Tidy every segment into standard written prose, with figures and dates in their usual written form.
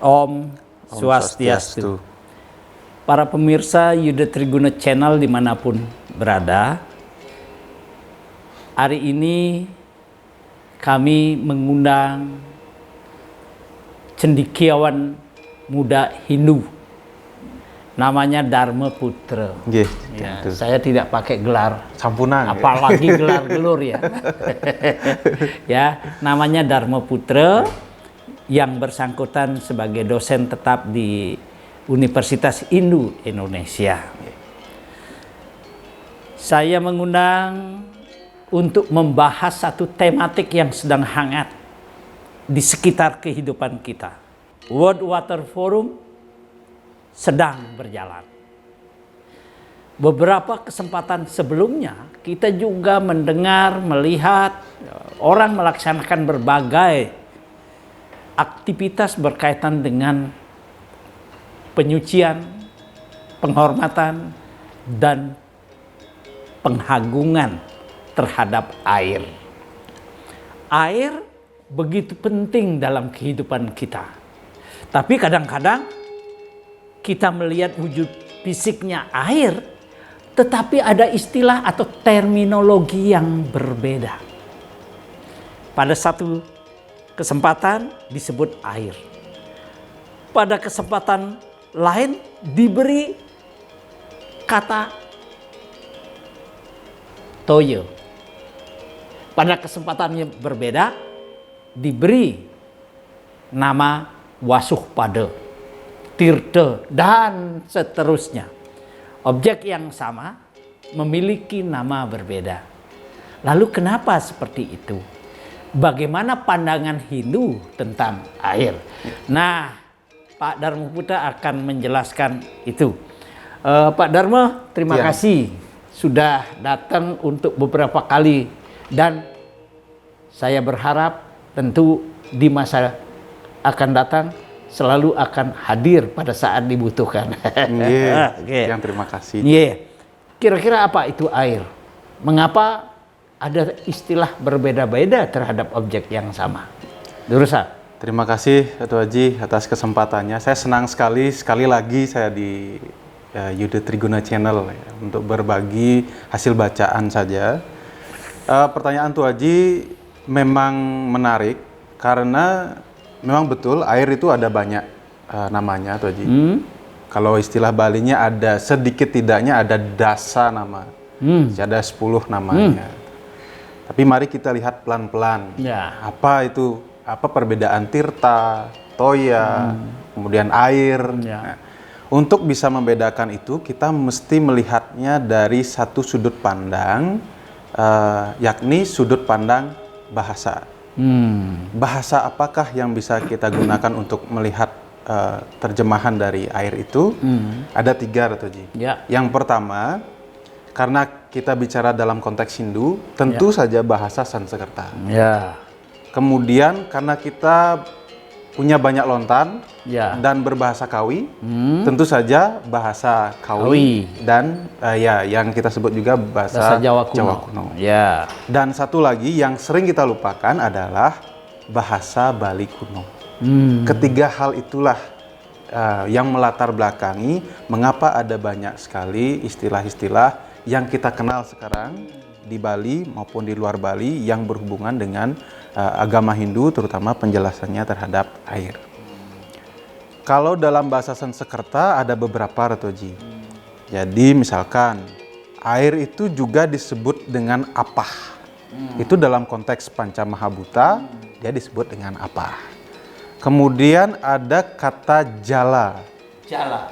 Om Om Swastiastu. Para pemirsa Yuda Triguna Channel dimanapun berada, hari ini kami mengundang cendekiawan muda Hindu, namanya Dharma Putra. Ya, saya tidak pakai gelar Sampunan, apalagi gelar gelur ya. Ya, namanya Dharma Putra, yang bersangkutan sebagai dosen tetap di Universitas Hindu Indonesia. Saya mengundang untuk membahas satu tematik yang sedang hangat di sekitar kehidupan kita. World Water Forum sedang berjalan. Beberapa kesempatan sebelumnya kita juga mendengar, melihat orang melaksanakan berbagai aktivitas berkaitan dengan penyucian, penghormatan, dan penghagungan terhadap air. Air begitu penting dalam kehidupan kita. Tapi kadang-kadang kita melihat wujud fisiknya air, tetapi ada istilah atau terminologi yang berbeda. Pada satu kesempatan disebut air. Pada kesempatan lain diberi kata toyo. Pada kesempatan yang berbeda diberi nama wasuh pada, tirta, dan seterusnya. Objek yang sama memiliki nama berbeda. Lalu kenapa seperti itu? Bagaimana pandangan Hindu tentang air? Nah, Pak Dharma Putra akan menjelaskan itu. Pak Dharma, terima kasih sudah datang untuk beberapa kali, dan saya berharap tentu di masa akan datang selalu akan hadir pada saat dibutuhkan. Yang terima kasih. Kira-kira apa itu air? Mengapa ada istilah berbeda-beda terhadap objek yang sama? Durusa. Terima kasih Ketua Haji atas kesempatannya. Saya senang sekali lagi saya di Yuda Triguna Channel ya, untuk berbagi hasil bacaan saja. Pertanyaan Tuan Haji memang menarik karena memang betul air itu ada banyak namanya Tuan Haji. Kalau istilah Balinya ada sedikit tidaknya ada dasa nama. Ada 10 namanya. Tapi mari kita lihat pelan-pelan. Apa itu? Apa perbedaan tirta, toya, kemudian air. Nah, untuk bisa membedakan itu, kita mesti melihatnya dari satu sudut pandang, yakni sudut pandang bahasa. Bahasa apakah yang bisa kita gunakan untuk melihat terjemahan dari air itu? Ada 3, Ratoji. Yang pertama, karena kita bicara dalam konteks Hindu, tentu saja bahasa Sanskerta. Kemudian karena kita punya banyak lontan dan berbahasa Kawi, tentu saja bahasa Kawi dan yang kita sebut juga bahasa Jawa kuno. Dan satu lagi yang sering kita lupakan adalah bahasa Bali kuno. Ketiga hal itulah yang melatar belakangi mengapa ada banyak sekali istilah-istilah yang kita kenal sekarang di Bali maupun di luar Bali yang berhubungan dengan agama Hindu, terutama penjelasannya terhadap air. Kalau dalam bahasa Sanskerta ada beberapa, Ratoji. Jadi misalkan air itu juga disebut dengan apah. Itu dalam konteks Panca Mahabhuta dia disebut dengan apah. Kemudian ada kata jala.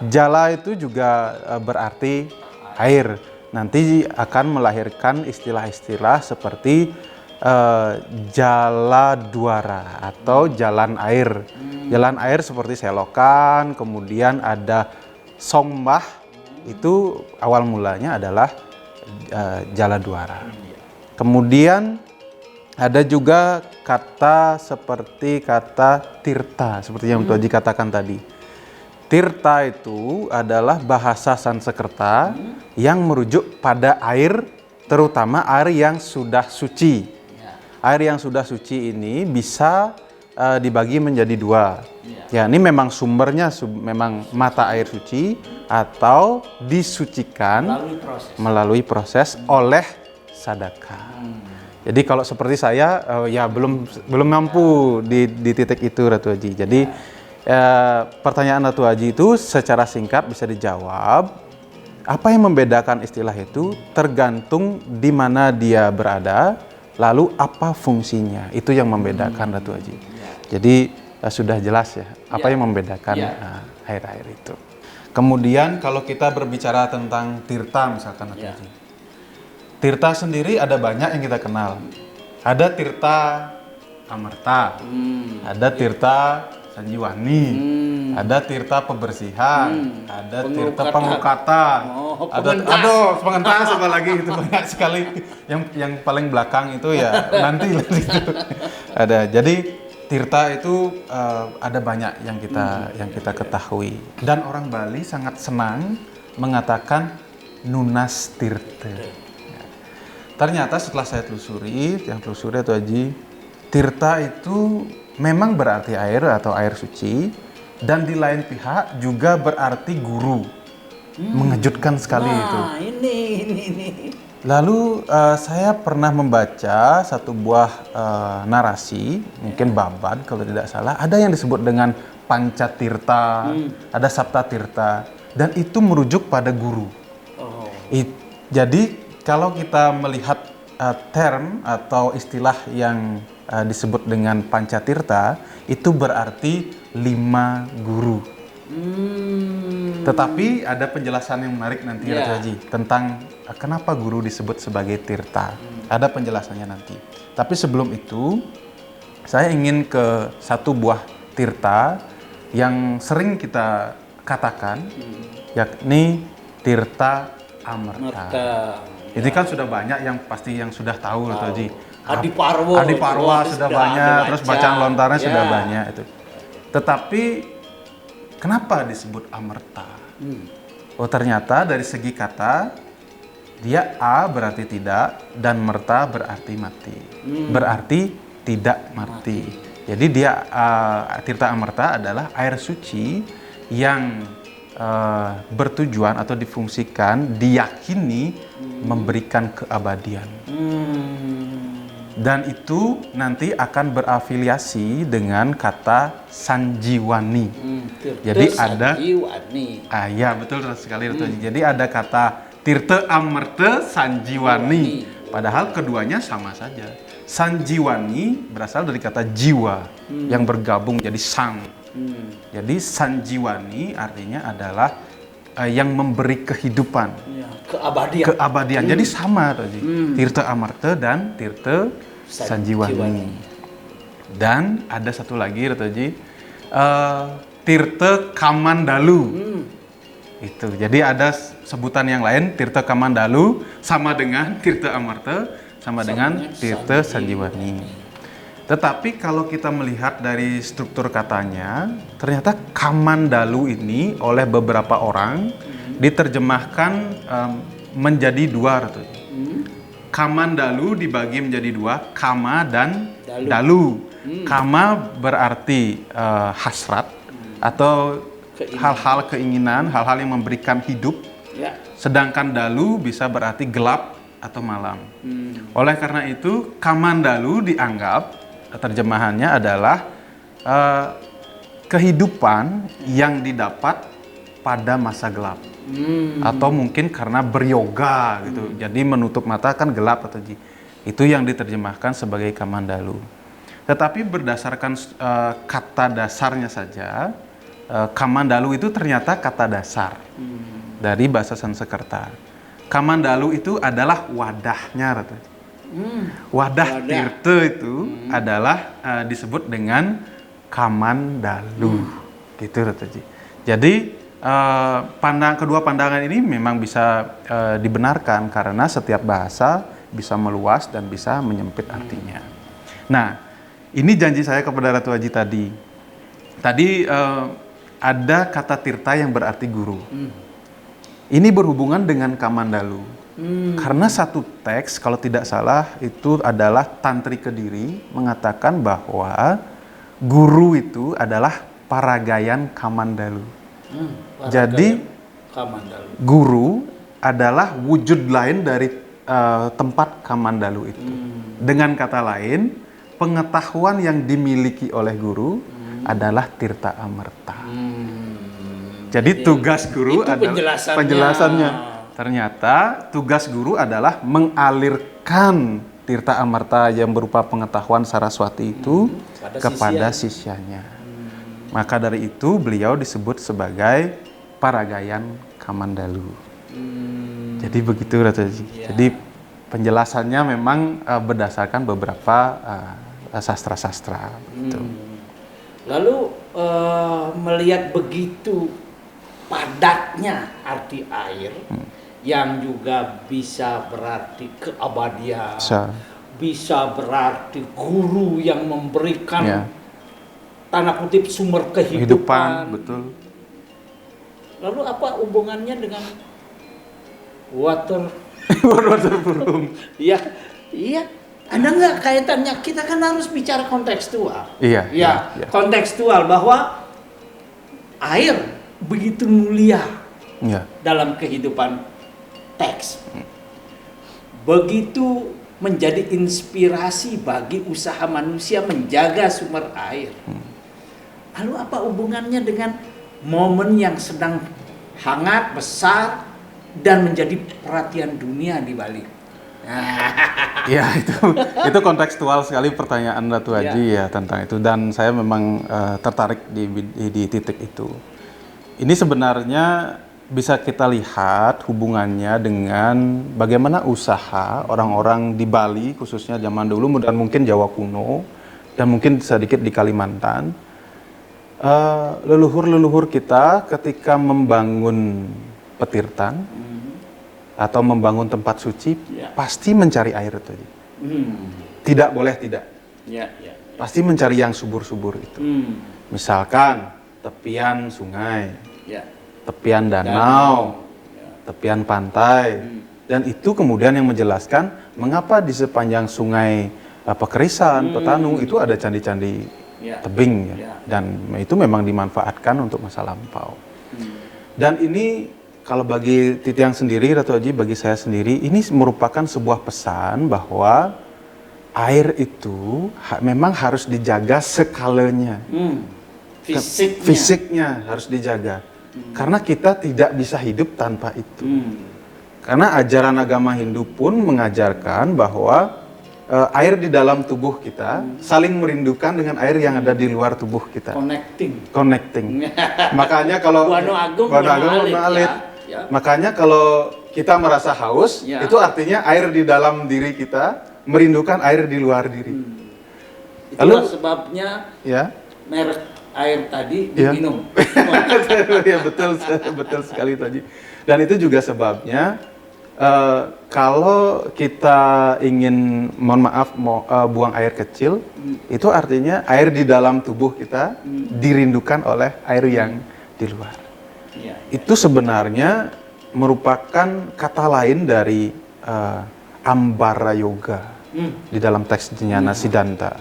Jala itu juga berarti air. Nanti akan melahirkan istilah-istilah seperti jala duara atau jalan air. Jalan air seperti selokan, kemudian ada songbah, itu awal mulanya adalah jala duara. Kemudian ada juga kata seperti kata tirta, seperti yang Tuan Haji katakan tadi. Tirta itu adalah bahasa Sanskerta yang merujuk pada air, terutama air yang sudah suci. Air yang sudah suci ini bisa dibagi menjadi dua. Ya, ini memang sumbernya memang mata air suci atau disucikan melalui proses oleh sadaka. Jadi kalau seperti saya ya belum mampu di titik itu Ratu Haji. Jadi pertanyaan Ratu Haji itu secara singkat bisa dijawab. Apa yang membedakan istilah itu tergantung di mana dia berada, lalu apa fungsinya. Itu yang membedakan Ratu Haji. Jadi sudah jelas ya apa yang membedakan air-air itu. Kemudian kalau kita berbicara tentang tirta misalkan Ratu Haji. Tirta sendiri ada banyak yang kita kenal. Ada tirta amerta, ada tirta sanjiwani, ada tirta pebersihan, ada tirta pemukatan, ada pengentas apalagi itu banyak sekali. Yang paling belakang itu ya nanti itu ada. Jadi tirta itu ada banyak yang kita ketahui. Dan orang Bali sangat senang mengatakan nunas tirta. Ternyata setelah saya telusuri itu Haji, tirta itu memang berarti air atau air suci, dan di lain pihak juga berarti guru. Mengejutkan sekali itu. Ini. Lalu saya pernah membaca satu buah narasi, mungkin babad kalau tidak salah, ada yang disebut dengan pancatirta, ada saptatirta, dan itu merujuk pada guru. Jadi kalau kita melihat term atau istilah yang disebut dengan pancatirta, itu berarti 5 guru. Tetapi ada penjelasan yang menarik nanti Ratu Haji tentang kenapa guru disebut sebagai tirta. Ada penjelasannya nanti. Tapi sebelum itu, saya ingin ke satu buah tirta yang sering kita katakan, yakni tirta amerta. Ini kan sudah banyak yang pasti yang sudah tahu Ratu Haji. Adiparwa sudah banyak, terus bacaan lontarnya sudah banyak itu. Tetapi kenapa disebut amerta? Oh ternyata dari segi kata dia a berarti tidak dan merta berarti mati. Berarti tidak mati. Jadi dia tirta amerta adalah air suci yang bertujuan atau difungsikan, diyakini memberikan keabadian. Dan itu nanti akan berafiliasi dengan kata sanjiwani. Jadi ada ya betul sekali Ratu Haji. Jadi ada kata tirta amerta sanjiwani. Padahal keduanya sama saja. Sanjiwani berasal dari kata jiwa yang bergabung jadi sang. Jadi sanjiwani artinya adalah yang memberi kehidupan, keabadian. Jadi sama tadi, tirta amerta dan tirta sanjiwani. Dan ada satu lagi Ratu Haji, tirta kamandalu. Itu. Jadi ada sebutan yang lain, tirta kamandalu sama dengan tirta amerta sama dengan tirta sanjiwani. Tetapi kalau kita melihat dari struktur katanya, ternyata kamandalu ini oleh beberapa orang diterjemahkan menjadi dua. Kamandalu dibagi menjadi dua, kama dan dalu. Kama berarti hasrat atau hal-hal keinginan, hal-hal yang memberikan hidup. Sedangkan dalu bisa berarti gelap atau malam. Oleh karena itu, kamandalu dianggap terjemahannya adalah kehidupan yang didapat pada masa gelap. Atau mungkin karena beryoga gitu. Jadi menutup mata kan gelap atau itu yang diterjemahkan sebagai kamandalu. Tetapi berdasarkan kata dasarnya saja, kamandalu itu ternyata kata dasar dari bahasa Sanskerta. Kamandalu itu adalah wadahnya Ratu. Wadah tirta itu adalah disebut dengan kamandalu. Gitu Ratu Haji. Jadi kedua pandangan ini memang bisa dibenarkan karena setiap bahasa bisa meluas dan bisa menyempit artinya. Nah, ini janji saya kepada Ratu Haji tadi. Tadi ada kata tirta yang berarti guru. Ini berhubungan dengan kamandalu. Karena satu teks, kalau tidak salah, itu adalah Tantri Kediri mengatakan bahwa guru itu adalah Paragayan Kamandalu. Jadi Kamandalu. guru adalah wujud lain dari tempat Kamandalu itu. Dengan kata lain, pengetahuan yang dimiliki oleh guru adalah tirta amerta. Jadi tugas guru Itu adalah penjelasannya. penjelasannya. Ternyata tugas guru adalah mengalirkan tirta amerta yang berupa pengetahuan Saraswati itu kepada sisyanya. Maka dari itu beliau disebut sebagai Paragayan Kamandalu. Jadi begitu Ratuji. Jadi penjelasannya memang berdasarkan beberapa sastra-sastra. Gitu. Lalu melihat begitu padatnya arti air yang juga bisa berarti keabadian, bisa berarti guru yang memberikan tanda kutip sumber kehidupan. Betul. Lalu apa hubungannya dengan water burung? Iya, iya. Ada nggak kaitannya? Kita kan harus bicara kontekstual. Iya. Kontekstual bahwa air begitu mulia dalam kehidupan teks. Begitu menjadi inspirasi bagi usaha manusia menjaga sumber air. Lalu apa hubungannya dengan momen yang sedang hangat, besar, dan menjadi perhatian dunia di Bali? Ya itu kontekstual sekali pertanyaan Ratu Haji ya tentang itu, dan saya memang tertarik di titik itu. Ini sebenarnya bisa kita lihat hubungannya dengan bagaimana usaha orang-orang di Bali khususnya zaman dulu dan mungkin Jawa kuno dan mungkin sedikit di Kalimantan. Leluhur-leluhur kita ketika membangun petirtan atau membangun tempat suci pasti mencari air itu. Tidak boleh tidak. Pasti mencari yang subur-subur itu. Misalkan tepian sungai, tepian danau, tepian pantai, dan itu kemudian yang menjelaskan mengapa di sepanjang sungai Pekerisan, Petanu itu ada candi-candi tebing dan itu memang dimanfaatkan untuk masa lampau. Dan ini kalau bagi Titiang sendiri, Ratu Haji, bagi saya sendiri, ini merupakan sebuah pesan bahwa air itu memang harus dijaga skalanya. Fisiknya harus dijaga. Karena kita tidak bisa hidup tanpa itu. Karena ajaran agama Hindu pun mengajarkan bahwa air di dalam tubuh kita saling merindukan dengan air yang ada di luar tubuh kita. Connecting. Makanya kalau Wano Agung Alit. Makanya kalau kita merasa haus, itu artinya air di dalam diri kita merindukan air di luar diri. Itulah sebabnya merek air tadi diminum. Ya betul sekali tadi. Dan itu juga sebabnya kalau kita ingin, mohon maaf, buang air kecil, itu artinya air di dalam tubuh kita dirindukan oleh air yang di luar. Itu sebenarnya merupakan kata lain dari Ambara Yoga di dalam teks Jnana Siddhanta.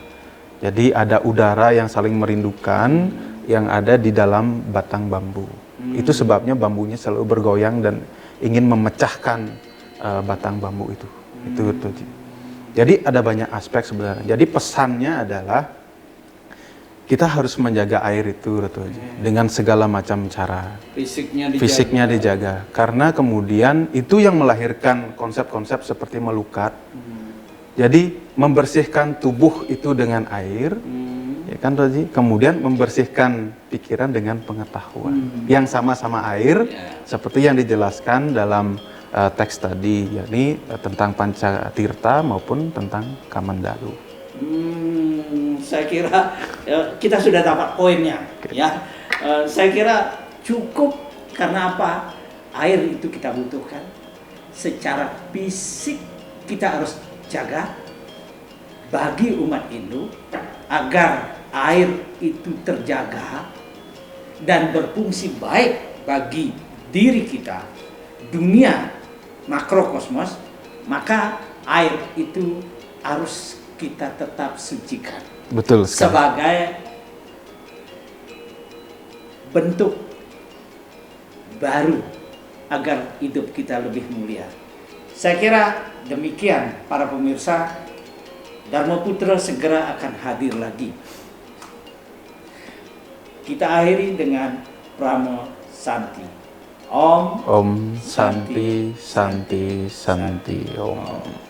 Jadi ada udara yang saling merindukan yang ada di dalam batang bambu. Itu sebabnya bambunya selalu bergoyang dan ingin memecahkan batang bambu itu. Itu. Jadi ada banyak aspek sebenarnya. Jadi pesannya adalah kita harus menjaga air itu, Ratu Haji, dengan segala macam cara. Fisiknya dijaga. Karena kemudian itu yang melahirkan konsep-konsep seperti melukat. Jadi membersihkan tubuh itu dengan air, ya kan Ratu Haji? Kemudian membersihkan pikiran dengan pengetahuan yang sama-sama air, seperti yang dijelaskan dalam teks tadi, yakni tentang Pancatirta maupun tentang Kamandalu. Saya kira kita sudah dapat poinnya, ya. Saya kira cukup, karena apa? Air itu kita butuhkan. Secara fisik kita harus jaga bagi umat Hindu agar air itu terjaga dan berfungsi baik bagi diri kita, dunia makrokosmos, maka air itu harus kita tetap sucikan. Betul sekali. Sebagai bentuk baru agar hidup kita lebih mulia. Saya kira demikian para pemirsa. Dharma Putra segera akan hadir lagi. Kita akhiri dengan Pramo Santi. Om Om Santi Santi Santi Om.